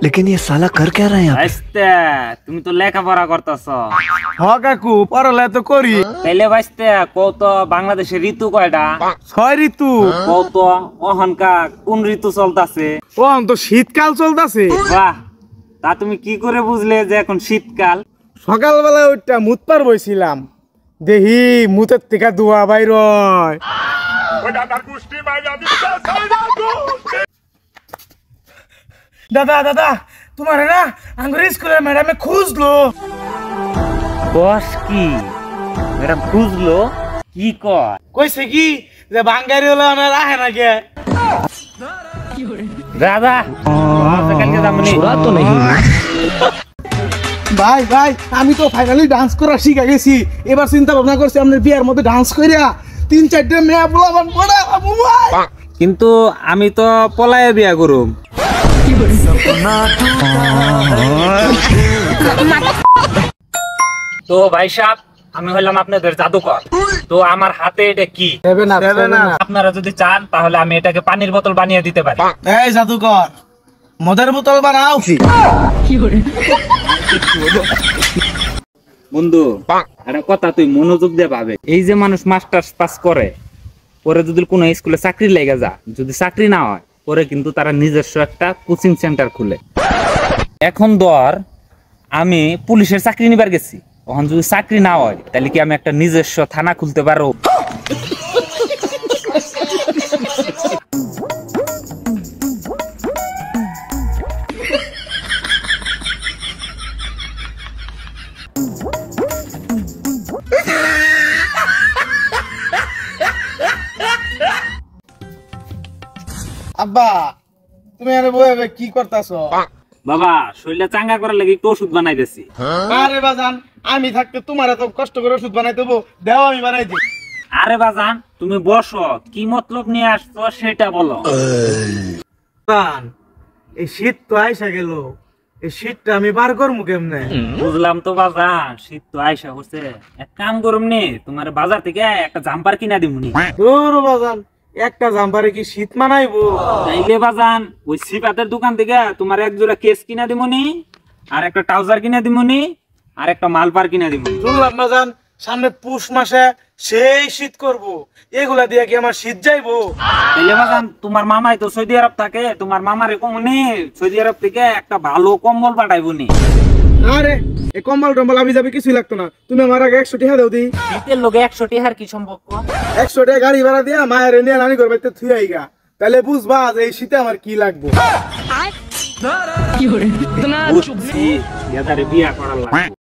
लेकिन ये साला कर क्या रहा है यहाँ पे? বাইস্তে তুমি তো লেখাপড়া করতেছো। হ কাকু পড়ালে তো করি। তাইলে বাইস্তে কত বাংলাদেশের ঋতু কয়টা? 6 ঋতু। কত অহনকা কোন ঋতু চলতেছে? ও তো শীতকাল চলতেছে। বাহ, তা তুমি কি করে বুঝলে যে এখন শীতকাল? সকালবেলা ওইটা মুত পার বইছিলাম, দেখি মুতের থেকে ধোয়া বাইর হয়। দাদা দাদা তোমার না আঙ্গুর স্কুলের ম্যাডামে খুঁজলো। বস কি ম্যাডাম খুঁজলো? কি কয়? কইছে কি যে বাঙ্গারি হলো না রাহে না কে। দাদা কালকে যাবনি? तो नहीं ভাই ভাই আমি তো ফাইনালি ডান্স করা শিখে গেছি। এবার চিন্তা ভাবনা করছি আমাদের বিয়ার মধ্যে ডান্স কইরা 3-4টা মেয়ে বলাবান পড়া মোবাইল। কিন্তু আমি তো পলায়ে বিয়া করুম। তো ভাই সাহেব, আমি হইলাম আপনাদের জাদুকর। তো আমার হাতে এটা কি? আপনারা যদি চান তাহলে আমি এটাকে পানির বোতল বানিয়ে দিতে পারি। এই জাদুকর মদের বোতল বানাও। বন্ধু একটা কথা তুই মনোযোগ দিয়ে ভাবে। এই যে মানুষ মাস্টার্স পাস করে, পরে যদি কোনো স্কুলে চাকরি লেগে যা, যদি চাকরি না হয় পরে কিন্তু তারা নিজস্ব একটা কোচিং সেন্টার খুলে। এখন ধর আমি পুলিশের চাকরি নিবার গেছি, এখন যদি চাকরি না হয় তাহলে কি আমি একটা নিজস্ব থানা খুলতে পারো? আব্বা তুমি আরে বয়ে কি করতাছো? বাবা শরীরটা চাঙ্গা করার লাগি একটু ওষুধ বানাইতেছি। আরে বাজান আমি থাকতে তোমার এত কষ্ট করে ওষুধ বানাই দেবো, দেও আমি বানাই দিই। আরে বাজান তুমি বসো, কি মতলব নিয়ে আসছো সেটা বলো। এই শীত তো আইসা গেল, এই শীতটা আমি বার করবো কেমনে? বুঝলাম তো বাজান, শীত তো আইসা হচ্ছে। এক কাম করুম নি, তোমার বাজার থেকে একটা জাম্পার কিনা দিমুনি। দূর বাজান, একটা জাম্পারে কি শীত মানাইবো? তাইলে বাজান ওই সিপাতের দোকান থেকে তোমার এক জোড়া কেস কিনা দিমুনি, আর একটা ট্রাউজার কিনা দিমুনি, আর একটা মালপার কিনা দিমুনি। শুনলাম বাজান সামনে পুষ মাসে সেই শীত করব, এগুলা দিয়ে কি আমার শীত যাইবো? তাইলে বাজান তোমার মামাই তো সৌদি আরব থাকে, তোমার মামারে কমুনি সৌদি আরব থেকে একটা ভালো কম্বল পাঠাইবনি। আরে এই কম্বল টম্বল আমি যাবে কিছুই লাগতো না, তুমি আমার আগে 100 টাকা দাও দি। শীতের লোকে 100 টাকার কি সম্পর্ক? 100 টাকা গাড়ি ভাড়া দিয়া মায়ের নিয়ে নানি ঘর বাইতে থুই আইগা, তাহলে বুঝবা যে এই শীতে আমার কি লাগবে। বুঝছি, এদারে বিয়া করার লাগবে।